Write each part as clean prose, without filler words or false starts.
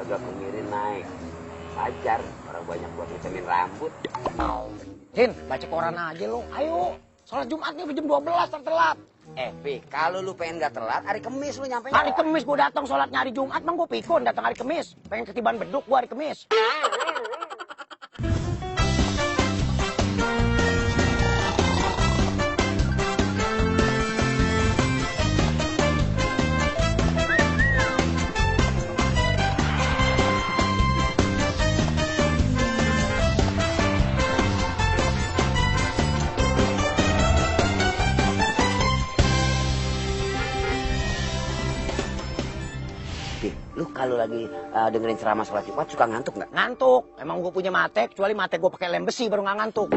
harga kemirin naik. Wajar, orang banyak buat ngecemin rambut. Hin, baca koran aja lo. Ayo, sholat Jumatnya jam 12 tertelat. Pi, kalau lu pengen gak telat, hari Kemis lu nyampe. Hari Kemis gue datang sholatnya hari Jumat, mang gue pikun datang hari Kemis. Pengen ketiban beduk gue hari Kemis. Lu kalau lagi dengerin ceramah sholat Jumat suka ngantuk nggak? Ngantuk. Emang gue punya mate, kecuali mate gue pakai lem besi baru nggak ngantuk.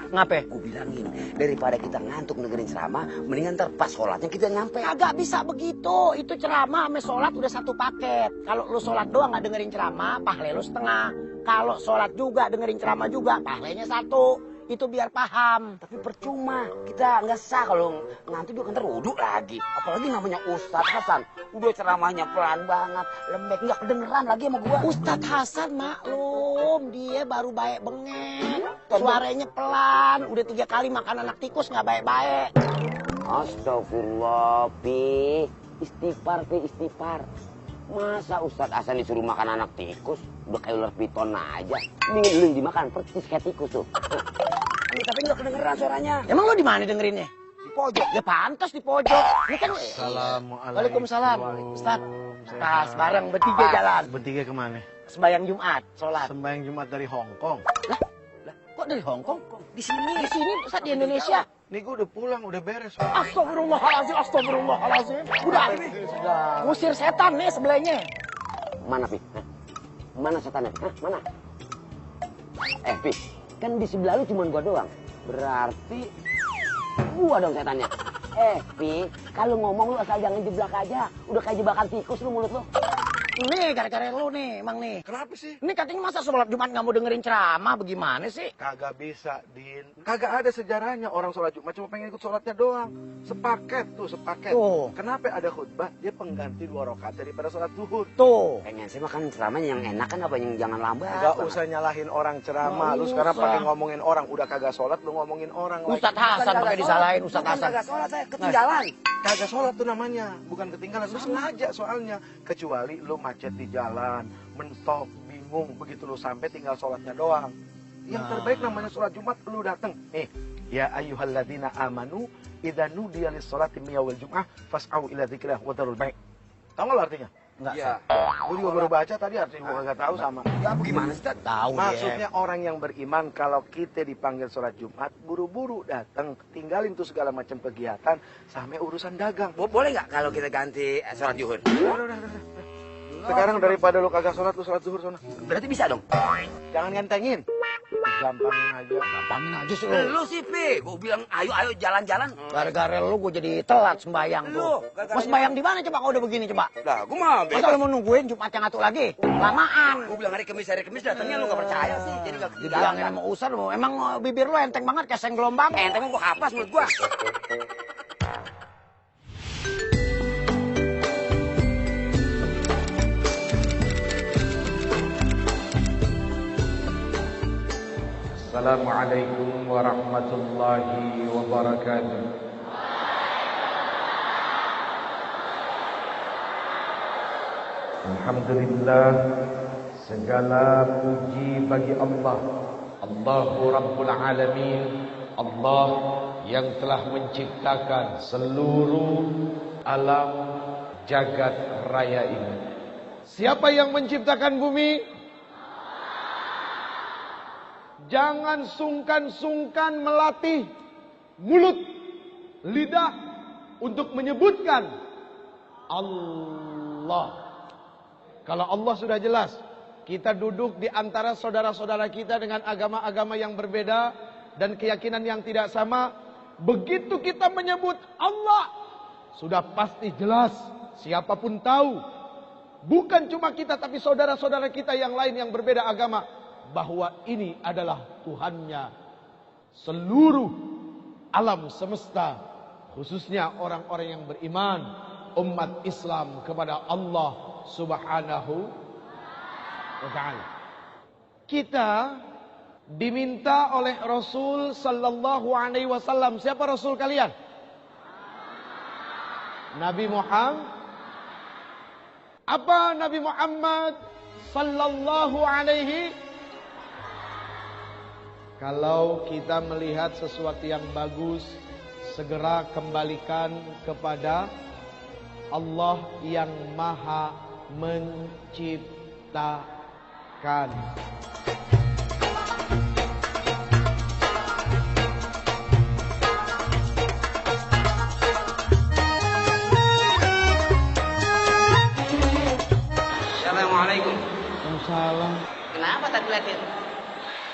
Ngapain? Gue bilangin, daripada kita ngantuk dengerin ceramah, mendingan ntar pas sholatnya kita nyampe. Kagak bisa begitu. Itu ceramah sama sholat udah satu paket. Kalau lu sholat doang nggak dengerin ceramah, pahle lu setengah. Kalau sholat juga dengerin ceramah juga, pahlenya satu. Itu biar paham. Tapi percuma, kita nggak sah kalau ngantuk juga ntar wudhu lagi. Apalagi namanya Ustadz Hasan, udah ceramahnya pelan banget, lembek, nggak kedengeran lagi sama gua. Ustadz Hasan maklum, dia baru baik bengek. Suaranya pelan, udah 3 kali makan anak tikus nggak baik-baik. Astagfirullah, Pi. Istighfar, Pi, istighfar. Masa Ustadz Hasan disuruh makan anak tikus? Udah kayak ular piton aja. Mending lu yang dimakan, persis kayak tikus tuh. Tapi nggak kedengeran suaranya. Emang lo di mana dengerinnya? Di pojok. Ya pantas di pojok. Ini kan. Assalamualaikum. Waalaikumsalam. Ustadz. Tas bareng bertiga jalan. Bertiga kemana? Sembayang Jumat, sholat. Sembahyang Jumat dari Hong Kong. Lah, kok dari Hong Kong? Di sini Ustadz di Indonesia. Nih gue udah pulang, udah beres. Astagfirullahaladzim, astagfirullahaladzim. Udah, ngusir setan nih sebelahnya. Mana, Pi? Hah? Mana setannya? Hah? Mana? Pi, kan di sebelah lu cuma gua doang. Berarti gua dong setannya. Pi, kalau ngomong lu asal jangan jeblak aja. Udah kayak jebakan tikus lu mulut lu. Nih, gara-gara lu nih, emang nih. Kenapa sih? Ini katanya masa sholat Jumat nggak mau dengerin ceramah, bagaimana sih? Kagak bisa, Din. Kagak ada sejarahnya orang sholat Jumat cuma pengen ikut sholatnya doang. Sepaket tuh, sepaket. Tuh. Kenapa ada khutbah? Dia pengganti 2 rakaat daripada sholat zuhur. Tuh. Pengen sih makan ceramahnya yang enak kan apa yang jangan lambat. Gak usah nyalahin orang ceramah. Lu sekarang pakai ngomongin orang. Udah kagak sholat, lu ngomongin orang lagi. Ustadz Hasan pakai disalahin, Ustadz Hasan. Kagak sholat, saya ketinggalan. Kagak sholat tuh namanya. Bukan ketinggalan. Lu sengaja soalnya. Kecuali lu macet di jalan, mentok, bingung. Begitu lu sampai tinggal sholatnya doang. Yang terbaik namanya sholat Jumat, lu dateng. Nih, ya ayyuhalladzina amanu idza nudiya lis-sholati min yaumil jum'ah fas'au ila dzikrillah wa dzarul bai'. Tahu enggak artinya? Enggak. Iya. Gue juga baru baca tadi artinya gue kagak tahu sama. Ya bagaimana sih, Tad? Tahu Maksudnya orang yang beriman kalau kita dipanggil sholat Jumat buru-buru datang, tinggalin tuh segala macam kegiatan sampai urusan dagang. Boleh nggak kalau kita ganti sholat zuhur? Udah. Sekarang daripada lu kagak sholat, lu sholat zuhur sana. Berarti bisa dong? Jangan ngentengin. Gampangin aja. Gampangin aja sih Lu sih, Pi. Gue bilang ayo jalan-jalan. Gara-gara lu gue jadi telat sembayang tuh. Mau sembayang di mana coba kalau udah begini coba? Lah, gue mah Masa lu mau nungguin Jumat yang satu lagi? Lamaan. Gue bilang hari Kemis datangnya lu gak percaya sih. Jadi gak Dibilangin sama Ustadz, emang bibir lu enteng banget kayak seng gelombang. Enteng gue kapas menurut gue. Assalamualaikum warahmatullahi wabarakatuh. Alhamdulillah, segala puji bagi Allah, Allahu Rabbul Alamin, Allah yang telah menciptakan seluruh alam jagat raya ini. Siapa yang menciptakan bumi? Jangan sungkan-sungkan melatih mulut, lidah untuk menyebutkan Allah. Kalau Allah sudah jelas, kita duduk di antara saudara-saudara kita dengan agama-agama yang berbeda dan keyakinan yang tidak sama. Begitu kita menyebut Allah, sudah pasti jelas, siapapun tahu. Bukan cuma kita, tapi saudara-saudara kita yang lain yang berbeda agama, bahwa ini adalah Tuhannya seluruh alam semesta, khususnya orang-orang yang beriman, umat Islam kepada Allah Subhanahu. wa ta'ala. Kita diminta oleh Rasul sallallahu alaihi wasallam. Siapa Rasul kalian? Nabi Muhammad. Apa Nabi Muhammad sallallahu alaihi? Kalau kita melihat sesuatu yang bagus, segera kembalikan kepada Allah yang Maha Menciptakan. Assalamualaikum. Waalaikumsalam. Kenapa tadi liatin?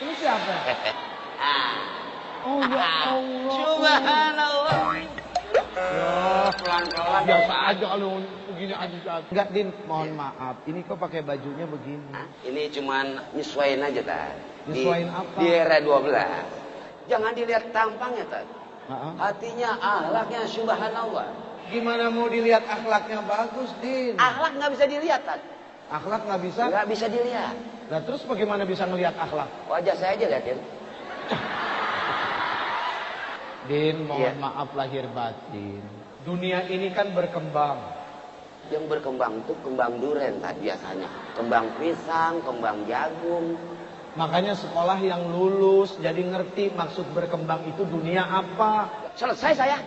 Ini siapa? Oh ya Allah. Subhanallah. Ya, Pelan-pelan. biasa aja kalau begini aja. Enggak, Din, mohon maaf. Ini kok pakai bajunya begini? Ini cuman nyesuaiin aja, Tad. Nyesuaiin apa? Di era 12. Jangan dilihat tampangnya, Tad. Heeh. Hatinya, akhlaknya, subhanallah. Gimana mau dilihat akhlaknya bagus, Din? Akhlak nggak bisa dilihat, Tad. Akhlak nggak bisa? Nggak bisa dilihat. Nah terus bagaimana bisa ngelihat akhlak? Wajah saya aja liatin. Din, mohon Iya. maaf lahir batin. Dunia ini kan berkembang. Yang berkembang itu kembang duren, Tad, biasanya. Kembang pisang, kembang jagung. Makanya sekolah yang lulus jadi ngerti maksud berkembang itu dunia apa. Selesai saya.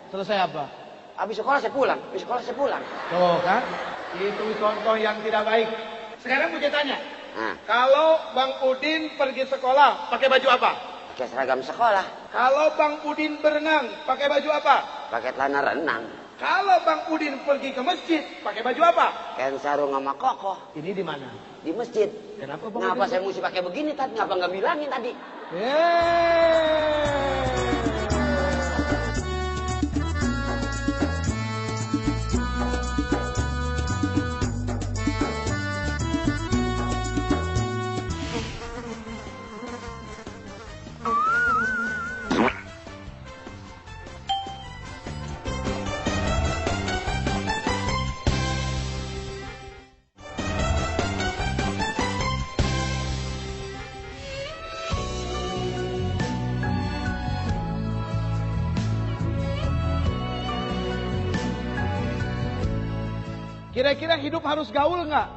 Selesai apa? Habis sekolah saya pulang. Habis sekolah saya pulang. Tuh kan? Itu contoh yang tidak baik. Sekarang mau tanya. Nah, Kalau Bang Udin pergi sekolah, pakai baju apa? pakai seragam sekolah. Kalau Bang Udin berenang, pakai baju apa? Pakai celana renang. Kalau Bang Udin pergi ke masjid, pakai baju apa? Kain sarung sama kokoh. Ini di mana? Di masjid. Kenapa Bang Ngapa Udin? saya mesti pakai begini, Tad? Ngapa nggak bilangin tadi? Kira-kira hidup harus gaul nggak?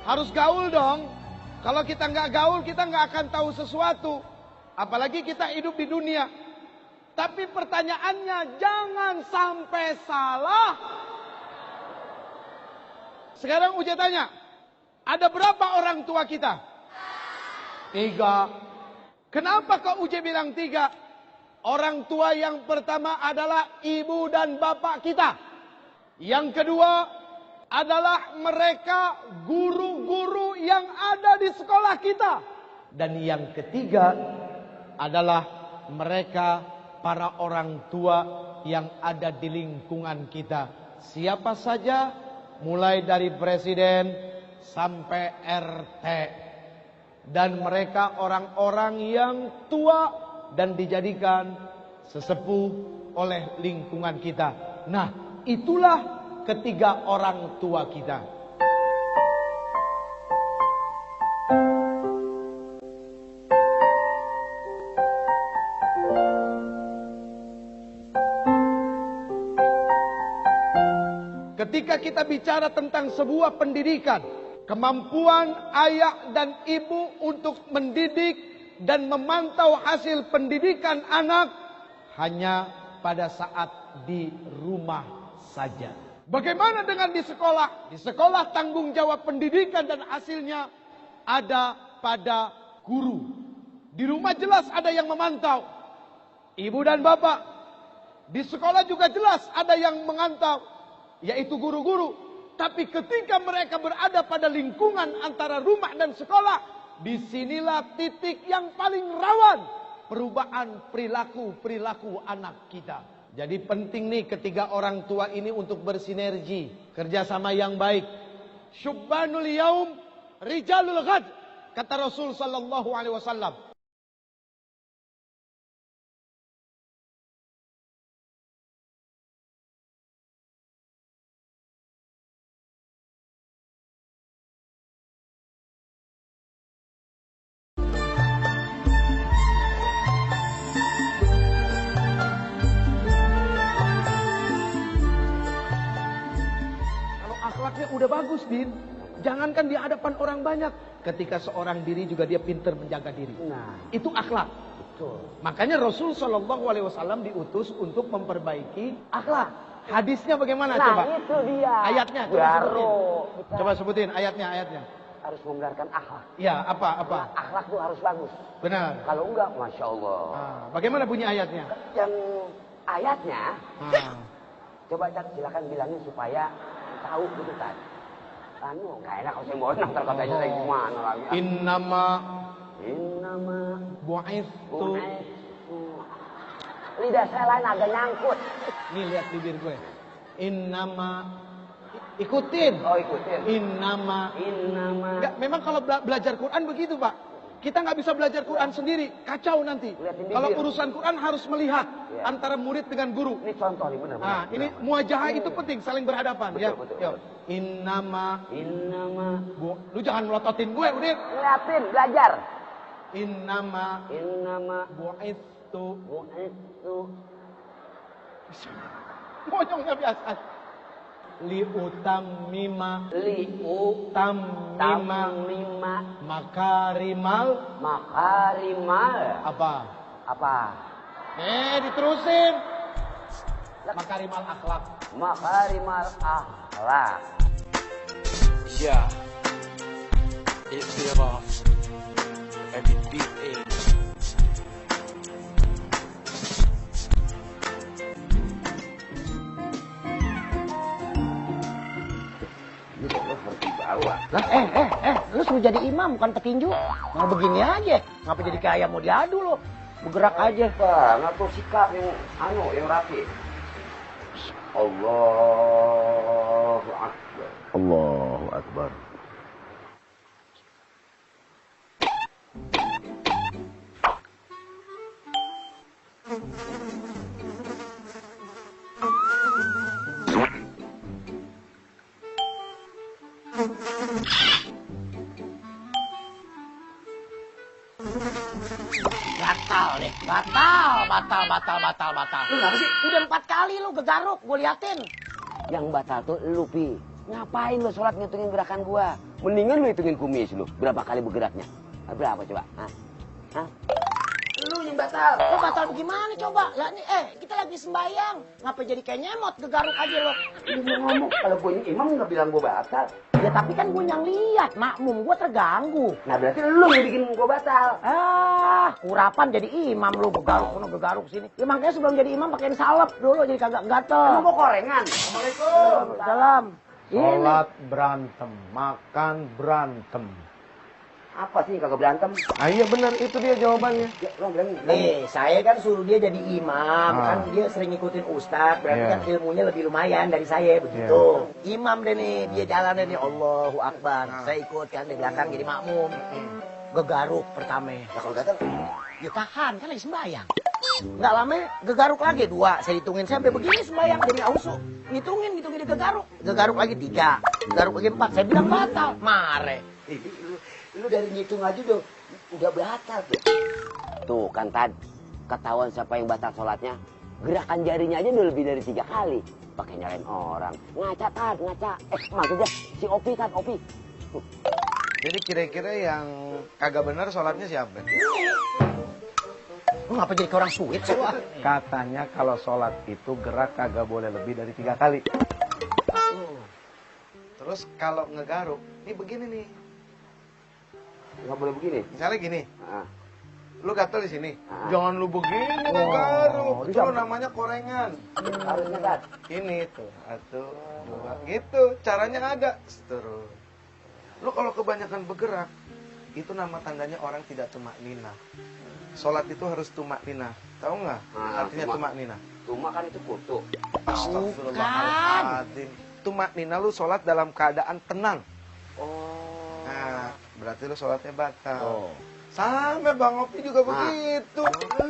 Harus gaul dong. Kalau kita nggak gaul, kita nggak akan tahu sesuatu. Apalagi kita hidup di dunia. Tapi pertanyaannya, jangan sampai salah. Sekarang Uja tanya, ada berapa orang tua kita? 3. Kenapa kok Uja bilang 3? Orang tua yang pertama adalah ibu dan bapak kita. Yang kedua adalah mereka guru-guru yang ada di sekolah kita. Dan yang ketiga adalah mereka para orang tua yang ada di lingkungan kita. Siapa saja, mulai dari presiden sampai RT. Dan mereka orang-orang yang tua dan dijadikan sesepuh oleh lingkungan kita. Nah, itulah ketiga orang tua kita. Ketika kita bicara tentang sebuah pendidikan, kemampuan ayah dan ibu untuk mendidik dan memantau hasil pendidikan anak hanya pada saat di rumah saja. Bagaimana dengan di sekolah? Di sekolah tanggung jawab pendidikan dan hasilnya ada pada guru. Di rumah jelas ada yang memantau, ibu dan bapak. Di sekolah juga jelas ada yang mengantau, yaitu guru-guru. Tapi ketika mereka berada pada lingkungan antara rumah dan sekolah, disinilah titik yang paling rawan perubahan perilaku anak kita. Jadi penting nih ketiga orang tua ini untuk bersinergi, kerjasama yang baik. Syubbanul yaum rijalul ghad, kata Rasul sallallahu alaihi wasallam. bagus, Din. Jangankan di hadapan orang banyak, ketika seorang diri juga dia pintar menjaga diri. Nah, Itu akhlak. betul. Makanya Rasul Shallallahu Alaihi Wasallam diutus untuk memperbaiki akhlak. Hadisnya bagaimana? Nah, Coba. itu dia. Ayatnya, coba sebutin. Kita Coba sebutin ayatnya. harus menggunakan akhlak. Ya, apa? Akhlak tuh harus bagus. Benar. Kalau enggak, Masya Allah. Ah, bagaimana bunyi ayatnya? Yang ayatnya, Ah. coba Cak, silakan bilangin supaya tahu gitu kan. Nggak enak kalau saya mau ntar katanya saya gimana lagi. Innama Innama bu'ithu. bu'ithu. Lidah saya lain agak nyangkut. Nih lihat bibir gue. Innama. Ikutin. Oh, ikutin. Innama. Enggak, memang kalau belajar Quran begitu, Pak. Kita nggak bisa belajar Quran sendiri, kacau nanti. Lihatin bibir. Kalau urusan Quran harus melihat Ya. antara murid dengan guru. Ini contoh nih, benar. Nah, ini muajahah itu penting, saling berhadapan. Betul, Ya. betul, Yo. betul. Innama. Innama. Lu jangan melototin gue, Udin. Ngeliatin, belajar. Innama bu'ithu. Bu'ithu. Monyongnya biasa. Liutammima tammima Tamima. makarimal Makarimal. apa? Apa? Diterusin. Makarimal akhlak. Makarimal akhlak. Yeah, it's Biraf and it beat in. Ini kok lo seperti bawa. Lah, lu suruh jadi imam bukan petinju. Mau begini aja, ngapa jadi kayak mau diadu lo? Bergerak aja. Banget tuh sikap yang yang rapi. Allahu Akbar. Allahu Akbar. Batal deh, batal. Lu kenapa sih? Udah 4 kali lu gegaruk, gue liatin. Yang batal tuh lu, Pi. Ngapain lu sholat ngitungin gerakan gua? Mendingan lu hitungin kumis lu. Berapa kali bergeraknya? Berapa coba? Hah? Lu yang batal. Lu batal bagaimana coba? Lah nih, kita lagi sembayang. Ngapa jadi kayak nyemot, gegaruk aja lo. Lu mau ngomong, kalau gua imam nggak bilang gua batal. Ya tapi kan gue yang lihat, makmum gue terganggu. Nah berarti lu yang bikin gua batal. Kurapan jadi imam lu, gegaruk sini. Ya makanya sebelum jadi imam pakein salep dulu jadi kagak gatel. Emang mau korengan? Assalamualaikum. Salam. Sholat berantem, makan berantem. Apa sih kagak berantem? Iya benar, itu dia jawabannya. Ya, lo bilang. Nih, saya kan suruh dia jadi imam, kan dia sering ngikutin ustadz, berarti kan ilmunya lebih lumayan dari saya, begitu. Imam deh nih, dia jalan deh nih, Allahu Akbar. Saya ikut kan di belakang jadi makmum. Gegaruk pertama. Nah, kalau gatal, Ya tahan, kan lagi sembahyang. Nggak lama, gegaruk lagi 2. Saya hitungin sampai begini sembahyang, jadi ausu. Ngitungin dia gegaruk. Gegaruk lagi 3, gegaruk lagi 4. Saya bilang batal, mare. lu dari ngitung aja udah batal tuh. Tuh kan ketahuan siapa yang batal sholatnya. Gerakan jarinya aja udah lebih dari 3 kali. Pakai nyalain orang. Ngaca. Maksudnya si Opi. Jadi kira-kira yang kagak benar sholatnya siapa? Lu ngapa jadi ke orang suit sih? Katanya kalau sholat itu gerak kagak boleh lebih dari 3 kali. Terus kalau ngegaruk, ini begini nih. Nggak boleh begini. Misalnya gini, Ah. lu gatel di sini. Ah. Jangan lu begini ngegaruk. Itu namanya korengan. Harusnya kan. Ini tuh, 1, 2, gitu. Caranya ada. Terus. Lu kalau kebanyakan bergerak, itu nama tandanya orang tidak tumak nina. Sholat itu harus tumak nina. Tahu nggak artinya tumak nina? Cuma kan itu kutu. Astagfirullahaladzim. Tumak nina lu sholat dalam keadaan tenang. Oh. Nah, berarti lu sholatnya batal. Oh. Sampai Bang Opi juga begitu.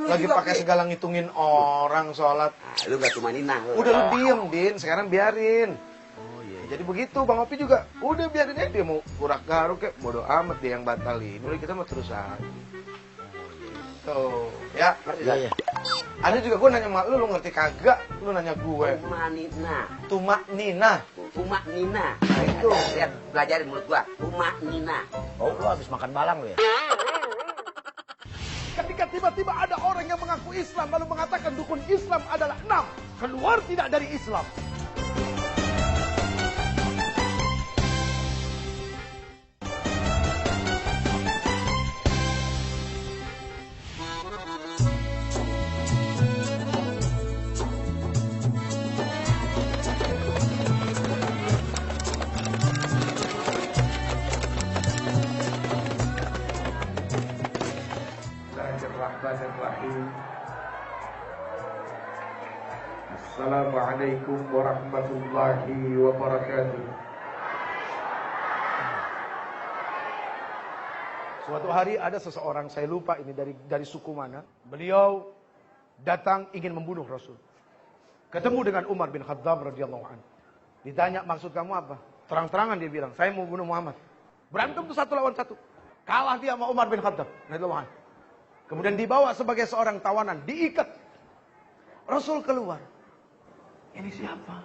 Lagi juga, pakai Pi. segala ngitungin orang sholat. Nah, lu gak cuma nina. Udah lu diem, Din. Sekarang biarin. Oh iya. Jadi begitu, Bang Opi juga. Udah biarin aja dia mau kurak garuk kayak bodo amat dia yang batalin. Udah kita mau terus aja. Tuh, ya. Ngerti Iya, kan? iya. Ada juga gue nanya sama lu ngerti kagak? Lu nanya gue. Tumanina. Tumak Nina. Tumanina. Nah, itu lihat belajarin mulut gua. Tumanina. Oh, lu habis makan balang lu ya? Ketika tiba-tiba ada orang yang mengaku Islam lalu mengatakan dukun Islam adalah 6, keluar tidak dari Islam. Bismillahirrahmanirrahim. Assalamualaikum warahmatullahi wabarakatuh. Suatu hari ada seseorang, saya lupa ini dari suku mana. Beliau datang ingin membunuh Rasul. Ketemu dengan Umar bin Khattab radhiyallahu anhu. Ditanya, maksud kamu apa? Terang-terangan dia bilang, saya mau bunuh Muhammad. Berantem tuh 1 lawan 1. Kalah dia sama Umar bin Khattab radhiyallahu anhu. Kemudian dibawa sebagai seorang tawanan, diikat. Rasul keluar. Ini siapa?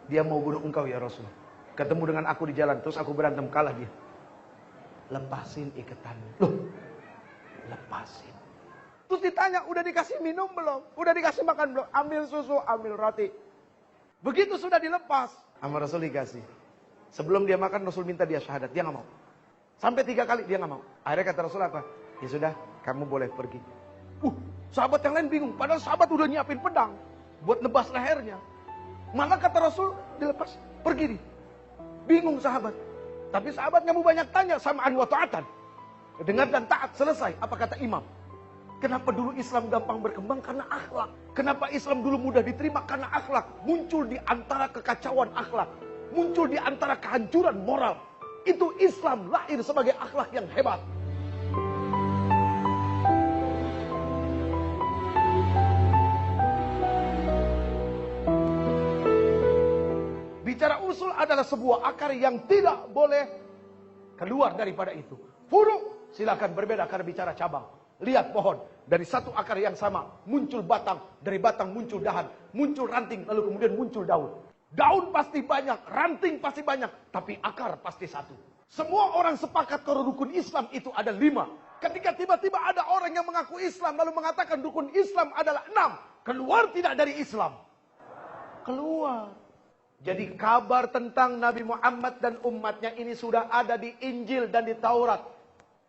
Dia mau bunuh engkau ya Rasul. Ketemu dengan aku di jalan, terus aku berantem, kalah dia. Lepasin ikatannya. Loh, lepasin. Terus ditanya, udah dikasih minum belum? Udah dikasih makan belum? Ambil susu, ambil roti. Begitu sudah dilepas, sama Rasul dikasih. Sebelum dia makan, Rasul minta dia syahadat. Dia nggak mau. Sampai 3 kali dia nggak mau. Akhirnya kata Rasul apa? Ya sudah, kamu boleh pergi. Sahabat yang lain bingung. Padahal sahabat udah nyiapin pedang buat nebas lehernya. Malah kata Rasul dilepas, pergi nih. Bingung sahabat. Tapi sahabat nggak mau banyak tanya, samaan wa ta'atan. Dengar dan taat, selesai. Apa kata imam? Kenapa dulu Islam gampang berkembang? Karena akhlak. Kenapa Islam dulu mudah diterima? Karena akhlak. Muncul di antara kekacauan akhlak. Muncul di antara kehancuran moral. Itu Islam lahir sebagai akhlak yang hebat. Bicara usul adalah sebuah akar yang tidak boleh keluar daripada itu. Furu, silakan berbeda karena bicara cabang. Lihat pohon, dari satu akar yang sama muncul batang, dari batang muncul dahan, muncul ranting, lalu kemudian muncul daun. Daun pasti banyak, ranting pasti banyak, tapi akar pasti satu. Semua orang sepakat kalau rukun Islam itu ada 5. Ketika tiba-tiba ada orang yang mengaku Islam lalu mengatakan rukun Islam adalah 6, keluar tidak dari Islam? Keluar. Jadi kabar tentang Nabi Muhammad dan umatnya ini sudah ada di Injil dan di Taurat.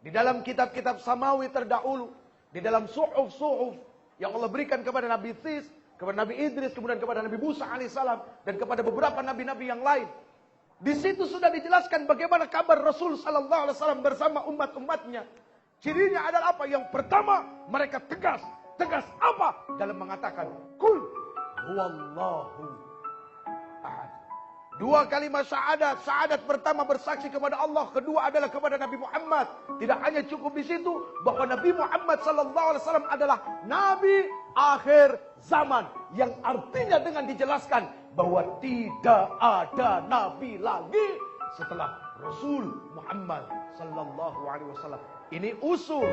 Di dalam kitab-kitab Samawi terdahulu. Di dalam suhuf-suhuf yang Allah berikan kepada Nabi Tis, kepada Nabi Idris, kemudian kepada Nabi Musa alaihissalam, dan kepada beberapa nabi-nabi yang lain. Di situ sudah dijelaskan bagaimana kabar Rasul sallallahu alaihi wasallam bersama umat-umatnya. Cirinya adalah apa? Yang pertama, mereka tegas. Tegas apa? Dalam mengatakan, Kul huwallahu ahad. 2 kalimat syahadat. Syahadat pertama bersaksi kepada Allah, kedua adalah kepada Nabi Muhammad. Tidak hanya cukup di situ bahwa Nabi Muhammad sallallahu alaihi wasallam adalah nabi akhir zaman, yang artinya dengan dijelaskan bahwa tidak ada nabi lagi setelah Rasul Muhammad sallallahu alaihi wasallam. Ini usul.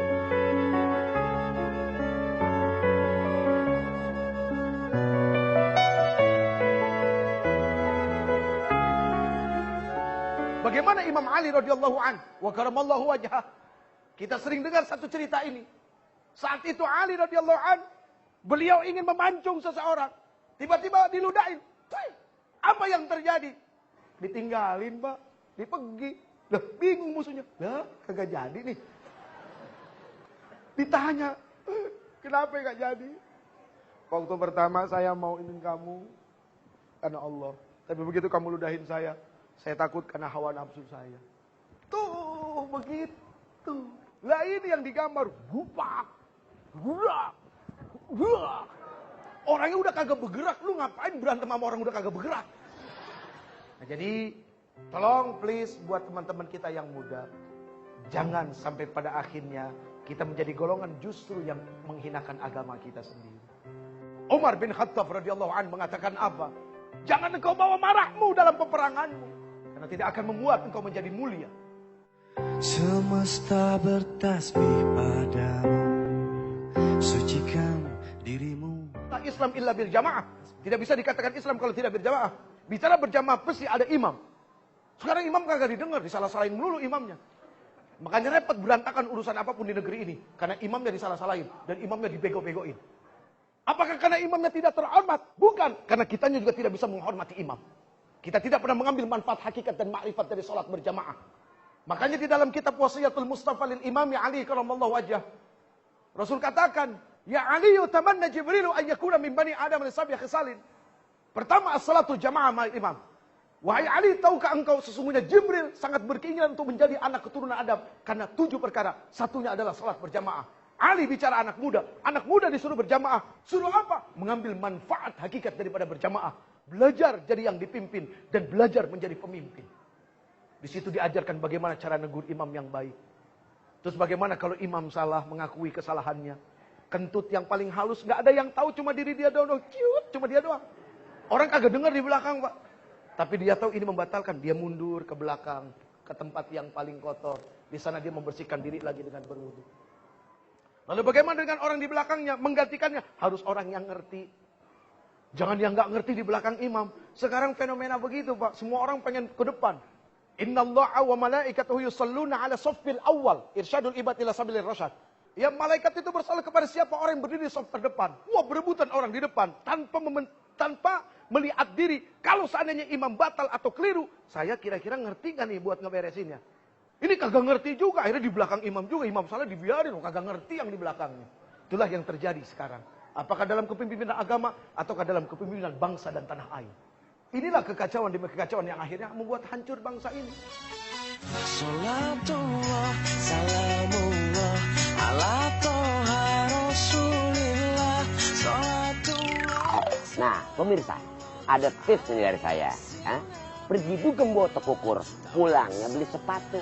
Bagaimana Imam Ali radhiyallahu anhu wa karamallahu wajhah? Kita sering dengar satu cerita ini. Saat itu Ali radhiyallahu anhu, beliau ingin memancung seseorang. Tiba-tiba diludahin. Apa yang terjadi? Ditinggalin, Pak. Dipegi. Lah, bingung musuhnya. Lah, kagak jadi nih. Ditanya, kenapa gak jadi? Waktu pertama saya mau ingin kamu karena Allah. Tapi begitu kamu ludahin saya takut karena hawa nafsu saya. Tuh, begitu. Lah ini yang digambar. Gupak. Gurak. Gurak. Orangnya udah kagak bergerak. Lu ngapain berantem sama orang udah kagak bergerak? Nah, jadi, tolong please buat teman-teman kita yang muda. Jangan sampai pada akhirnya kita menjadi golongan justru yang menghinakan agama kita sendiri. Umar bin Khattab radhiyallahu anhu mengatakan apa? Jangan engkau bawa marahmu dalam peperanganmu. Karena tidak akan membuat engkau menjadi mulia. Semesta bertasbih padamu, sucikan dirimu. Islam illa bil jamaah. Tidak bisa dikatakan Islam kalau tidak berjamaah. Bicara berjamaah pasti ada imam. Sekarang imam kagak didengar, disalah-salahin melulu imamnya. Makanya repot berantakan urusan apapun di negeri ini. Karena imamnya disalah-salahin dan imamnya dibego-begoin. Apakah karena imamnya tidak terhormat? Bukan. Karena kitanya juga tidak bisa menghormati imam. Kita tidak pernah mengambil manfaat hakikat dan ma'rifat dari sholat berjamaah. Makanya di dalam kitab Wasiyatul Mustafa lil Imam Ali karamallahu wajhah, Rasul katakan, "Ya Ali, tamanna Jibril an yakuna min bani Adam li sab'i khisalin." Pertama, as-salatu jamaah ma'al imam. Wahai Ali, tahukah engkau sesungguhnya Jibril sangat berkeinginan untuk menjadi anak keturunan Adam karena 7 perkara. Satunya adalah salat berjamaah. Ali bicara anak muda disuruh berjamaah. Suruh apa? Mengambil manfaat hakikat daripada berjamaah. Belajar jadi yang dipimpin dan belajar menjadi pemimpin. Di situ diajarkan bagaimana cara negur imam yang baik. Terus bagaimana kalau imam salah mengakui kesalahannya. Kentut yang paling halus, nggak ada yang tahu, cuma diri dia doang. Cuma dia doang. Orang kagak dengar di belakang, Pak. Tapi dia tahu ini membatalkan. Dia mundur ke belakang, ke tempat yang paling kotor. Di sana dia membersihkan diri lagi dengan berwudu. Lalu bagaimana dengan orang di belakangnya? Menggantikannya harus orang yang ngerti. Jangan yang nggak ngerti di belakang imam. Sekarang fenomena begitu, Pak. Semua orang pengen ke depan. Innallaha wa malaikatahu yusalluna ala saffil awal. Irsyadul ibad ila sabilir rasyad. Ya, malaikat itu bersalat kepada siapa orang yang berdiri di saf terdepan. Wah, berebutan orang di depan tanpa melihat diri. Kalau seandainya imam batal atau keliru, saya kira-kira ngerti nggak nih buat ngeberesinnya? Ini kagak ngerti juga. Akhirnya di belakang imam juga, imam salah dibiarin, kagak ngerti yang di belakangnya. Itulah yang terjadi sekarang. Apakah dalam kepemimpinan agama ataukah dalam kepemimpinan bangsa dan tanah air? Inilah kekacauan demi kekacauan yang akhirnya membuat hancur bangsa ini. Salatullah, salamullah, ala toha rasulillah, salatullah. Nah, pemirsa, ada tips nih dari saya. Pergi dugem bawa ukur, pulangnya beli sepatu.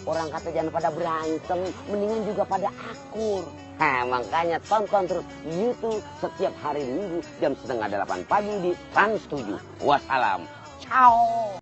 Orang kata jangan pada berantem, mendingan juga pada akur. Nah, makanya tonton terus YouTube setiap hari Minggu jam 7:30 pagi di Trans 7. Wassalam. Ciao.